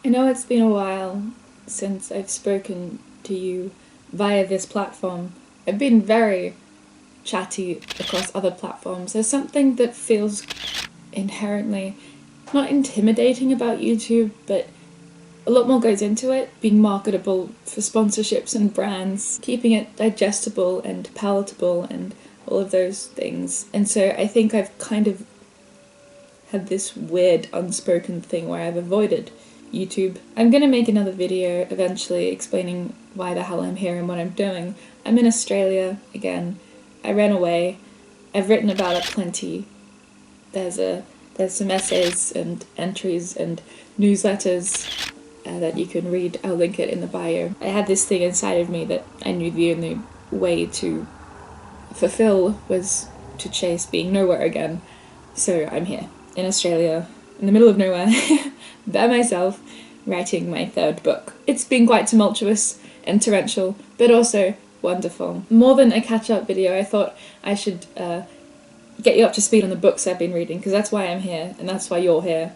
I know it's been a while since I've spoken to you via this platform. I've been very chatty across other platforms. There's something that feels inherently not intimidating about YouTube, but a lot more goes into it, being marketable for sponsorships and brands, keeping it digestible and palatable and all of those things. And so I think I've kind of had this weird unspoken thing where I've avoided YouTube. I'm gonna make another video eventually explaining why the hell I'm here and what I'm doing. I'm in Australia again. I ran away. I've written about it plenty. There's some essays and entries and newsletters that you can read. I'll link it in the bio. I had this thing inside of me that I knew the only way to fulfill was to chase being nowhere again. So I'm here in Australia, in the middle of nowhere, by myself, writing my third book. It's been quite tumultuous and torrential, but also wonderful. More than a catch-up video, I thought I should get you up to speed on the books I've been reading, because that's why I'm here, and that's why you're here,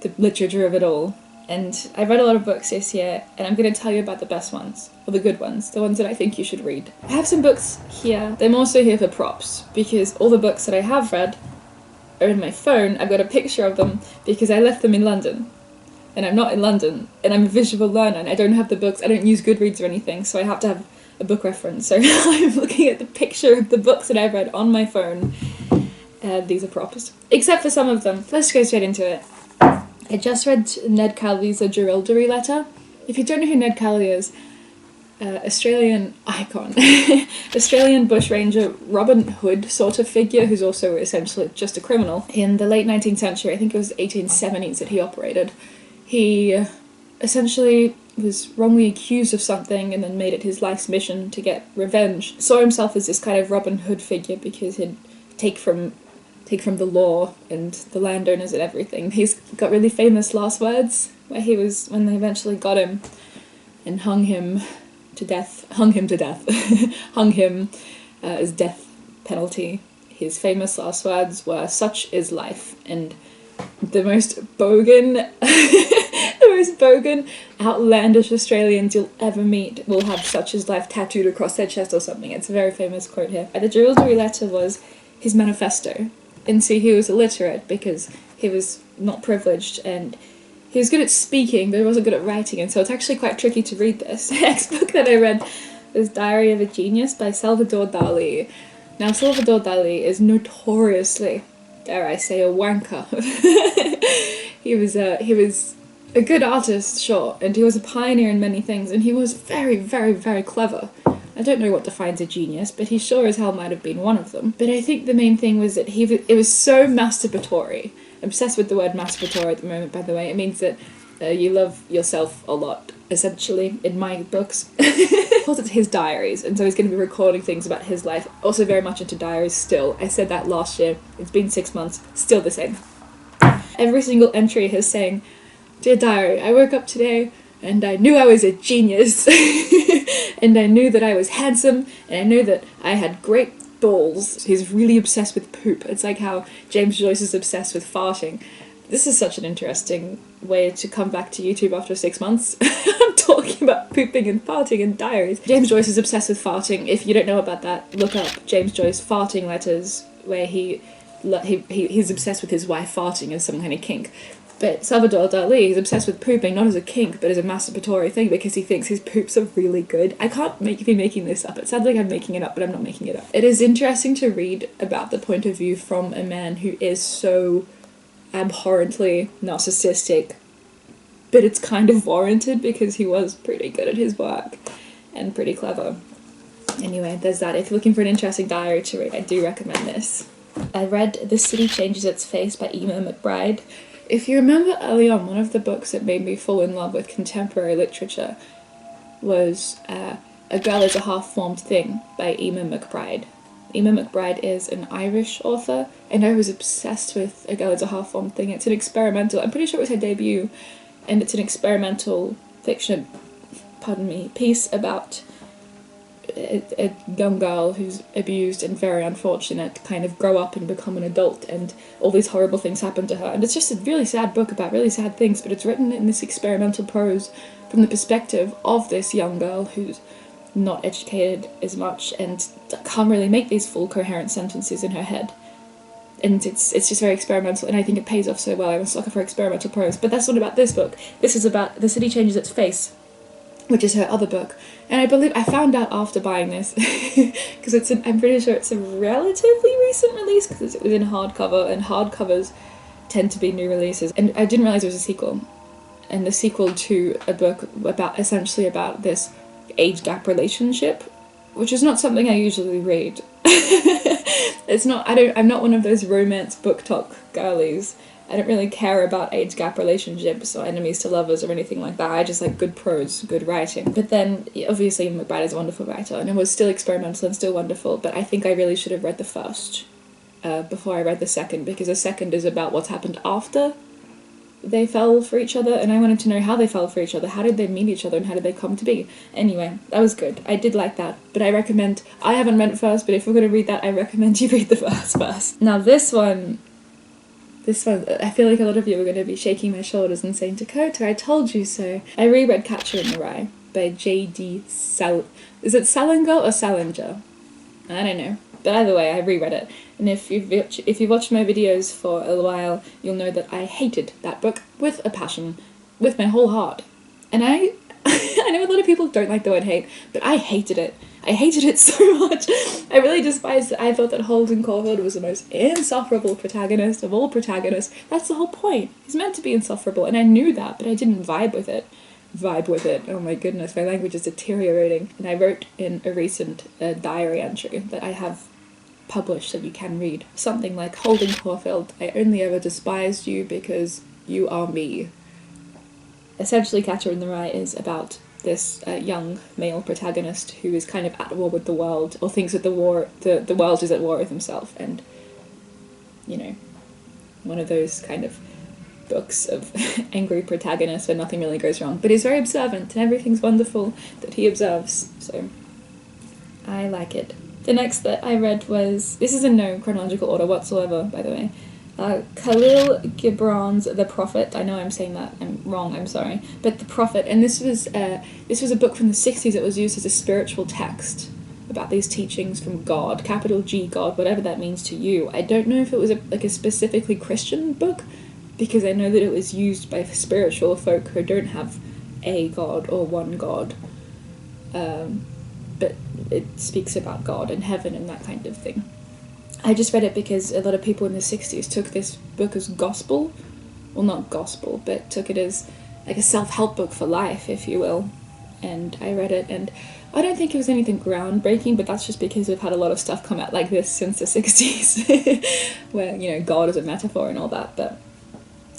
the literature of it all. And I've read a lot of books this year, and I'm going to tell you about the best ones, or the good ones, the ones that I think you should read. I have some books here. I'm also here for props, because all the books that I have read are in my phone. I've got a picture of them because I left them in London, and I'm not in London, and I'm a visual learner, and I don't have the books. I don't use Goodreads or anything, so I have to have a book reference. So I'm looking at the picture of the books that I've read on my phone. These are props, except for some of them. Let's go straight into it. I just read Ned Calvey's A Jerilderie Letter. If you don't know who Ned Calvey is, Australian icon, Australian bushranger, Robin Hood sort of figure, who's also essentially just a criminal. In the late 19th century, I think it was 1870s that he operated, he essentially was wrongly accused of something and then made it his life's mission to get revenge. Saw himself as this kind of Robin Hood figure because he'd take from the law and the landowners and everything. He's got really famous last words where he was, when they eventually got him and hung him as death penalty. His famous last words were, "Such is life," and the most bogan, outlandish Australians you'll ever meet will have "Such is life" tattooed across their chest or something. It's a very famous quote here. The Jerilderie Letter was his manifesto. And see, he was illiterate because he was not privileged, and he was good at speaking, but he wasn't good at writing, and so it's actually quite tricky to read this. The next book that I read was Diary of a Genius by Salvador Dali. Now, Salvador Dali is notoriously, dare I say, a wanker. He was a good artist, sure, and he was a pioneer in many things, and he was very, very, very clever. I don't know what defines a genius, but he sure as hell might have been one of them. But I think the main thing was that it was so masturbatory. I'm obsessed with the word masturbatory at the moment, by the way. It means that you love yourself a lot, essentially, in my books. Calls it his diaries, and so he's going to be recording things about his life. Also very much into diaries still. I said that last year. It's been 6 months. Still the same. Every single entry is saying, "Dear diary, I woke up today and I knew I was a genius." And I knew that I was handsome, and I knew that I had great balls. He's really obsessed with poop. It's like how James Joyce is obsessed with farting. This is such an interesting way to come back to YouTube after 6 months. I'm talking about pooping and farting in diaries. James Joyce is obsessed with farting. If you don't know about that, look up James Joyce farting letters, where he's obsessed with his wife farting as some kind of kink. But Salvador Dali is obsessed with pooping, not as a kink, but as a masturbatory thing, because he thinks his poops are really good. I can't be making this up. It sounds like I'm making it up, but I'm not making it up. It is interesting to read about the point of view from a man who is so abhorrently narcissistic, but it's kind of warranted because he was pretty good at his work and pretty clever. Anyway, there's that. If you're looking for an interesting diary to read, I do recommend this. I read The City Changes Its Face by Emma McBride. If you remember early on, one of the books that made me fall in love with contemporary literature was A Girl is a Half-Formed Thing by Emma McBride. Emma McBride is an Irish author, and I was obsessed with A Girl is a Half-Formed Thing. It's an experimental, I'm pretty sure it was her debut, and it's an experimental fiction, piece about a young girl who's abused and very unfortunate kind of grow up and become an adult, and all these horrible things happen to her. And it's just a really sad book about really sad things, but it's written in this experimental prose from the perspective of this young girl who's not educated as much and can't really make these full coherent sentences in her head. And it's just very experimental, and I think it pays off so well. I'm a sucker for experimental prose. But that's not about this book. This is about The City Changes Its Face, which is her other book. And I found out after buying this, because I'm pretty sure it's a relatively recent release, because it was in hardcover, and hardcovers tend to be new releases. And I didn't realise it was a sequel. And the sequel to a book essentially about this age gap relationship, which is not something I usually read. I'm not one of those romance book talk girlies. I don't really care about age gap relationships or enemies to lovers or anything like that. I just like good prose, good writing. But then, obviously, McBride is a wonderful writer, and it was still experimental and still wonderful, but I think I really should have read the first before I read the second, because the second is about what's happened after they fell for each other, and I wanted to know how they fell for each other, how did they meet each other, and how did they come to be. Anyway, that was good. I did like that, but I haven't read it first, but if you're going to read that, I recommend you read the first. Now this one, I feel like a lot of you are going to be shaking my shoulders and saying, Dakota, I told you so. I reread Catcher in the Rye by J.D. Is it Salinger or Salinger? I don't know. But either way, I reread it. And if you've watched my videos for a while, you'll know that I hated that book with a passion, with my whole heart. And I know a lot of people don't like the word hate, but I hated it. I hated it so much. I really despised it. I thought that Holden Caulfield was the most insufferable protagonist of all protagonists. That's the whole point. He's meant to be insufferable, and I knew that, but I didn't vibe with it. Oh my goodness, my language is deteriorating. And I wrote in a recent diary entry that I have published that you can read. Something like, Holden Caulfield, I only ever despised you because you are me. Essentially, Catcher in the Rye is about this young male protagonist who is kind of at war with the world, or thinks that the world is at war with himself, and, you know, one of those kind of books of angry protagonists where nothing really goes wrong, but he's very observant and everything's wonderful that he observes, so I like it. The next that I read was, this is in no chronological order whatsoever, by the way, Khalil Gibran's The Prophet. I know I'm saying that I'm wrong, I'm sorry, but The Prophet, and this was a book from the 60s that was used as a spiritual text about these teachings from God, capital G God, whatever that means to you. I don't know if it was a specifically Christian book, because I know that it was used by spiritual folk who don't have a God or one God, but it speaks about God and heaven and that kind of thing. I just read it because a lot of people in the 60s took this book as gospel. Well, not gospel, but took it as like a self-help book for life, if you will. And I read it, and I don't think it was anything groundbreaking, but that's just because we've had a lot of stuff come out like this since the 60s, where, you know, God is a metaphor and all that, but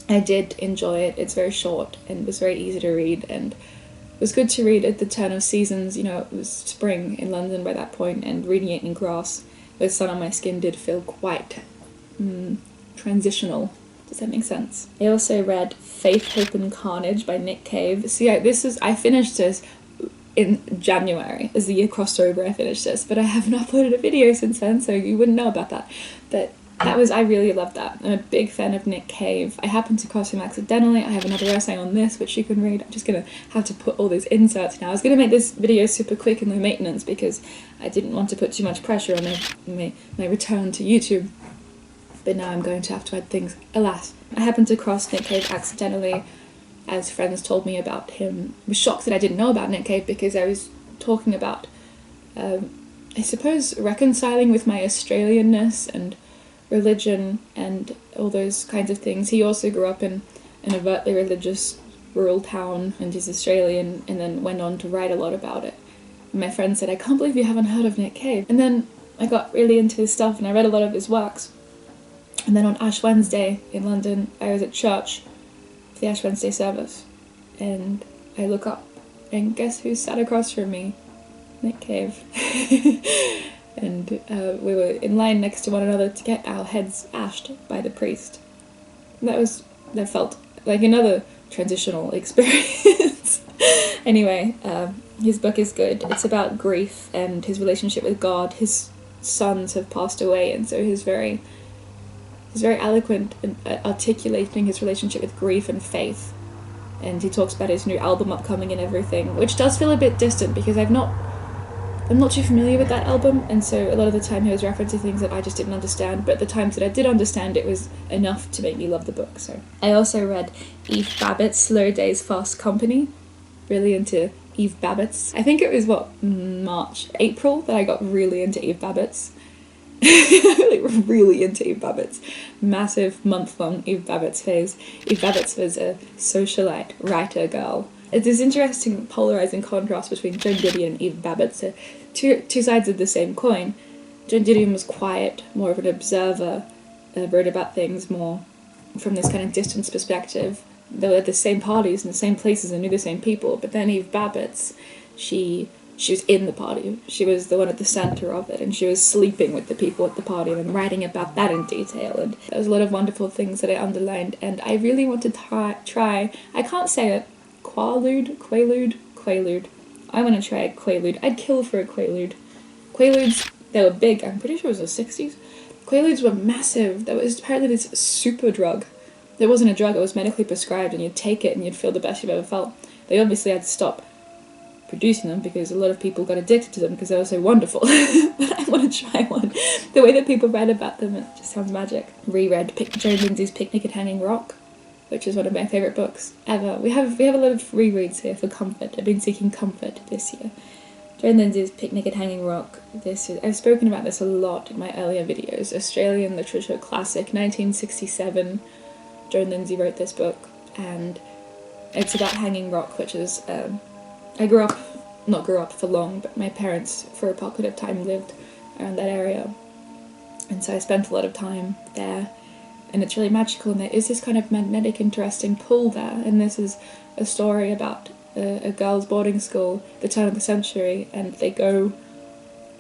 I did enjoy it. It's very short, and it was very easy to read, and it was good to read at the turn of seasons. You know, it was spring in London by that point, and reading it in grass with sun on my skin did feel quite transitional. Does that make sense? I also read Faith, Hope and Carnage by Nick Cave. See, I finished this in January, as the year crossed over, I finished this, but I haven't uploaded a video since then, so you wouldn't know about that. But I really loved that. I'm a big fan of Nick Cave. I happened to cross him accidentally. I have another essay on this, which you can read. I'm just gonna have to put all these inserts now. I was gonna make this video super quick and low maintenance because I didn't want to put too much pressure on my return to YouTube. But now I'm going to have to add things. Alas. I happened to cross Nick Cave accidentally, as friends told me about him. I was shocked that I didn't know about Nick Cave because I was talking about, I suppose, reconciling with my Australianness and religion and all those kinds of things. He also grew up in an overtly religious rural town and he's Australian, and then went on to write a lot about it. And my friend said, I can't believe you haven't heard of Nick Cave. And then I got really into his stuff and I read a lot of his works. And then on Ash Wednesday in London, I was at church for the Ash Wednesday service, and I look up and guess who sat across from me? Nick Cave. And we were in line next to one another to get our heads ashed by the priest. And that felt like another transitional experience. Anyway, his book is good. It's about grief and his relationship with God. His sons have passed away, and so he's very eloquent in articulating his relationship with grief and faith. And he talks about his new album upcoming and everything, which does feel a bit distant because I'm not too familiar with that album, and so a lot of the time he was referencing things that I just didn't understand, but the times that I did understand it was enough to make me love the book. So I also read Eve Babbitt's Slow Days Fast Company. Really into Eve Babbitt's. I think it was April that I got really into Eve Babbitt's. really into Eve Babbitt's. Massive month-long Eve Babbitt's phase. Eve Babbitt's was a socialite writer girl. It's this interesting polarizing contrast between Joan Didion and Eve Babbitt. So two sides of the same coin. Joan Didion was quiet, more of an observer, wrote about things more from this kind of distance perspective. They were at the same parties and the same places and knew the same people. But then Eve Babbitt's, she was in the party. She was the one at the center of it, and she was sleeping with the people at the party and writing about that in detail. And there was a lot of wonderful things that I underlined, and I really want to try. I can't say it. Quaalude. I want to try a Quaalude. I'd kill for a Quaalude. Quaaludes, they were big. I'm pretty sure it was the 60s. Quaaludes were massive. There was apparently this super drug. It wasn't a drug, it was medically prescribed, and you'd take it and you'd feel the best you've ever felt. They obviously had to stop producing them because a lot of people got addicted to them because they were so wonderful. But I want to try one. The way that people read about them, it just sounds magic. Reread Joan Lindsay's Picnic at Hanging Rock, which is one of my favourite books ever. We have a lot of rereads here for comfort. I've been seeking comfort this year. Joan Lindsay's Picnic at Hanging Rock. I've spoken about this a lot in my earlier videos. Australian literature classic, 1967. Joan Lindsay wrote this book, and it's about Hanging Rock, which is, I not grew up for long, but my parents for a pocket of time lived around that area. And so I spent a lot of time there, and it's really magical, and there is this kind of magnetic, interesting pull there. And this is a story about a girls' boarding school, the turn of the century, and they go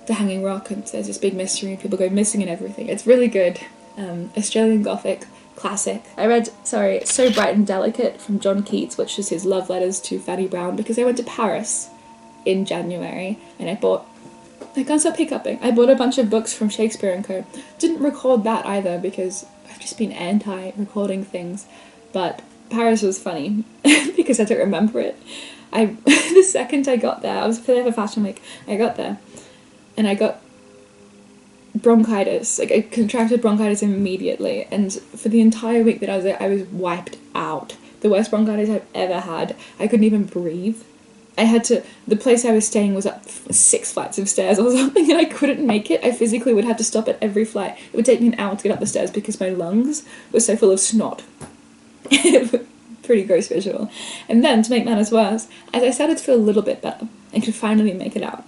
to Hanging Rock, and there's this big mystery, and people go missing and everything. It's really good. Australian Gothic classic. I read, So Bright and Delicate from John Keats, which is his love letters to Fanny Brown, because I went to Paris in January, and I can't stop hiccuping. I bought a bunch of books from Shakespeare & Co. Didn't record that either, because I've just been anti-recording things, but Paris was funny, because I don't remember it. The second I got there, I was there for Fashion Week, I got there, and I got bronchitis. Like, I contracted bronchitis immediately, and for the entire week that I was there, I was wiped out. The worst bronchitis I've ever had. I couldn't even breathe. The place I was staying was up 6 flights of stairs or something, and I couldn't make it. I physically would have to stop at every flight. It would take me an hour to get up the stairs because my lungs were so full of snot. Pretty gross visual. And then, to make matters worse, as I started to feel a little bit better, I could finally make it out.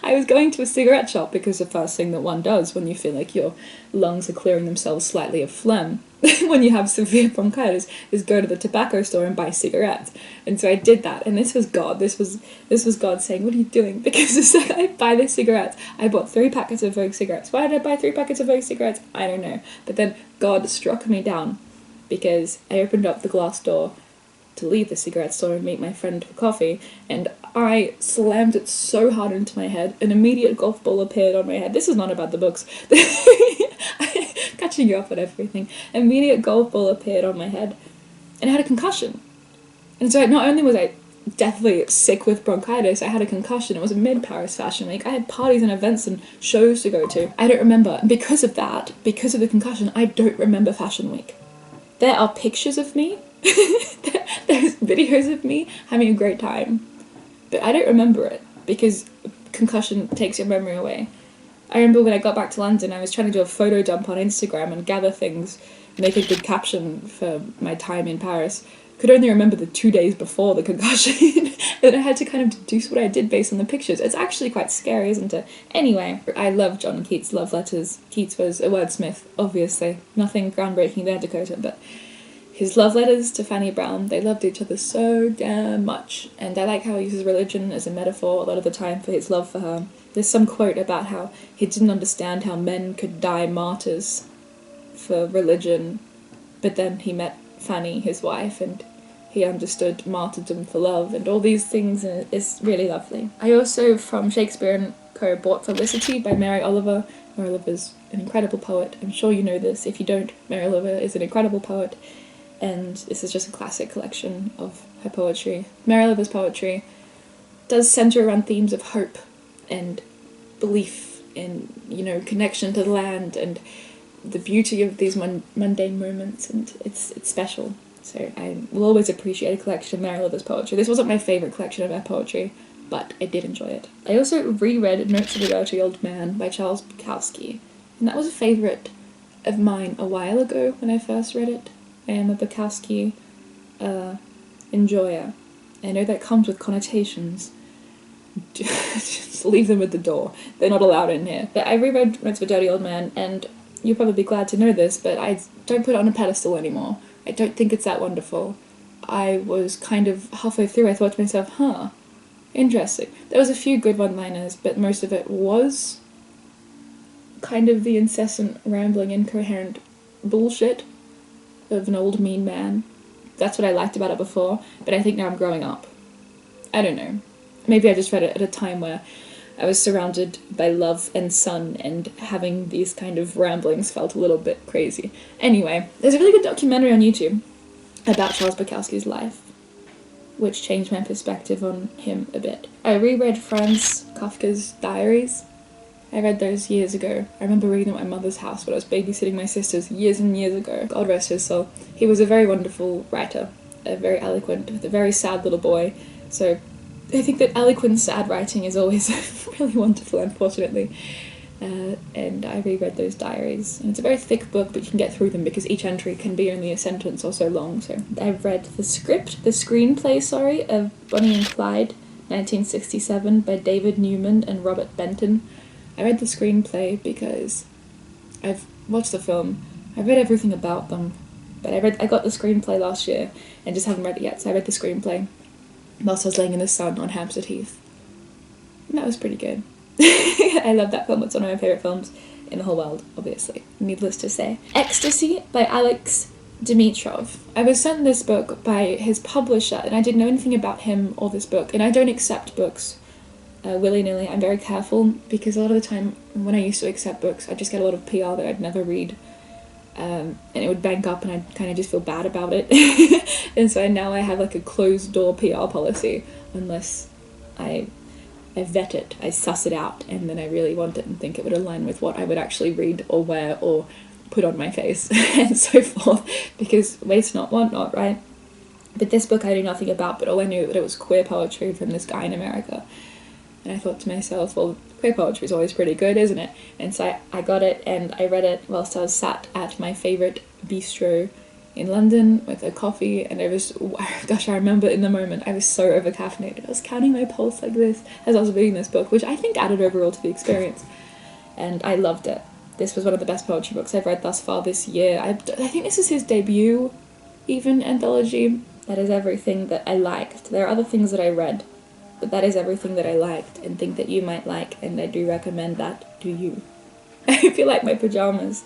I was going to a cigarette shop, because the first thing that one does when you feel like your lungs are clearing themselves slightly of phlegm when you have severe bronchitis is go to the tobacco store and buy cigarettes. And so I did that, and this was God. This was God saying, what are you doing? Because the second I buy the cigarettes, I bought 3 packets of Vogue cigarettes. Why did I buy 3 packets of Vogue cigarettes? I don't know. But then God struck me down, because I opened up the glass door to leave the cigarette store and meet my friend for coffee, and I slammed it so hard into my head, an immediate golf ball appeared on my head. This is not about the books. Catching you up on everything. Immediate golf ball appeared on my head, and I had a concussion. And so not only was I deathly sick with bronchitis, I had a concussion. It was a mid-Paris Fashion Week. I had parties and events and shows to go to. I don't remember. Because of that, because of the concussion, I don't remember Fashion Week. There are pictures of me. There's videos of me having a great time. But I don't remember it, because concussion takes your memory away. I remember when I got back to London, I was trying to do a photo dump on Instagram and gather things, make a good caption for my time in Paris. Could only remember the 2 days before the concussion, and I had to kind of deduce what I did based on the pictures. It's actually quite scary, isn't it? Anyway, I love John Keats' love letters. Keats was a wordsmith, obviously. Nothing groundbreaking there, Dakota, but his love letters to Fanny Brown, they loved each other so damn much. And I like how he uses religion as a metaphor a lot of the time for his love for her. There's some quote about how he didn't understand how men could die martyrs for religion, but then he met Fanny, his wife, and he understood martyrdom for love and all these things, and it's really lovely. I also, from Shakespeare and Co., bought Felicity by Mary Oliver. Mary Oliver's an incredible poet. I'm sure you know this. If you don't, Mary Oliver is an incredible poet, and this is just a classic collection of her poetry. Mary Oliver's poetry does centre around themes of hope and belief in, connection to the land and the beauty of these mundane moments, and it's special. So I will always appreciate a collection of Mary Oliver's poetry. This wasn't my favourite collection of her poetry, but I did enjoy it. I also reread Notes of a Dirty Old Man by Charles Bukowski, and that was a favourite of mine a while ago when I first read it. I am a Bukowski enjoyer. I know that comes with connotations. Just leave them at the door. They're not allowed in here. But I reread Notes of a Dirty Old Man, and you'll probably be glad to know this, but I don't put it on a pedestal anymore. I don't think it's that wonderful. I was kind of halfway through, I thought to myself, interesting. There was a few good one-liners, but most of it was kind of the incessant, rambling, incoherent bullshit of an old mean man. That's what I liked about it before, but I think now I'm growing up. I don't know. Maybe I just read it at a time where I was surrounded by love and sun, and having these kind of ramblings felt a little bit crazy. Anyway, there's a really good documentary on YouTube about Charles Bukowski's life, which changed my perspective on him a bit. I reread Franz Kafka's diaries. I read those years ago. I remember reading them at my mother's house when I was babysitting my sisters years and years ago. God rest his soul. He was a very wonderful writer, very eloquent, with a very sad little boy. So I think that eloquent, sad writing is always really wonderful, unfortunately. And I reread those diaries. And it's a very thick book, but you can get through them because each entry can be only a sentence or so long. So I've read the screenplay, of Bonnie and Clyde, 1967, by David Newman and Robert Benton. I read the screenplay because I've watched the film. I've read everything about them, but I got the screenplay last year and just haven't read it yet, so I read the screenplay whilst I was laying in the sun on Hampstead Heath. And that was pretty good. I love that film. It's one of my favourite films in the whole world, obviously, needless to say. Ecstasy by Alex Dimitrov. I was sent this book by his publisher, and I didn't know anything about him or this book, and I don't accept books willy-nilly. I'm very careful, because a lot of the time when I used to accept books, I'd just get a lot of PR that I'd never read, and it would bank up and I'd kind of just feel bad about it. And so now I have like a closed-door PR policy, unless I vet it, I suss it out, and then I really want it and think it would align with what I would actually read or wear or put on my face and so forth, because waste not, want not, right? But this book I knew nothing about, but all I knew that it was queer poetry from this guy in America. And I thought to myself, well, queer poetry is always pretty good, isn't it? And so I got it, and I read it whilst I was sat at my favourite bistro in London with a coffee, and gosh, I remember in the moment, I was so over-caffeinated. I was counting my pulse like this as I was reading this book, which I think added overall to the experience. And I loved it. This was one of the best poetry books I've read thus far this year. I think this is his debut, even, anthology. That is everything that I liked. There are other things that I read, but that is everything that I liked and think that you might like, and I do recommend that to you. I feel like my pyjamas.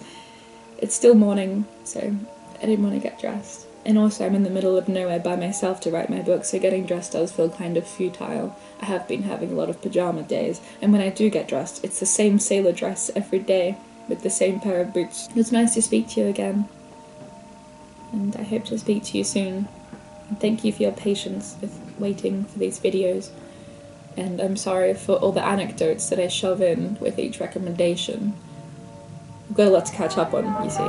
It's still morning, so I didn't want to get dressed. And also I'm in the middle of nowhere by myself to write my book, so getting dressed does feel kind of futile. I have been having a lot of pyjama days, and when I do get dressed, it's the same sailor dress every day, with the same pair of boots. It's nice to speak to you again, and I hope to speak to you soon. And thank you for your patience with waiting for these videos, and I'm sorry for all the anecdotes that I shove in with each recommendation. I've got a lot to catch up on, you see.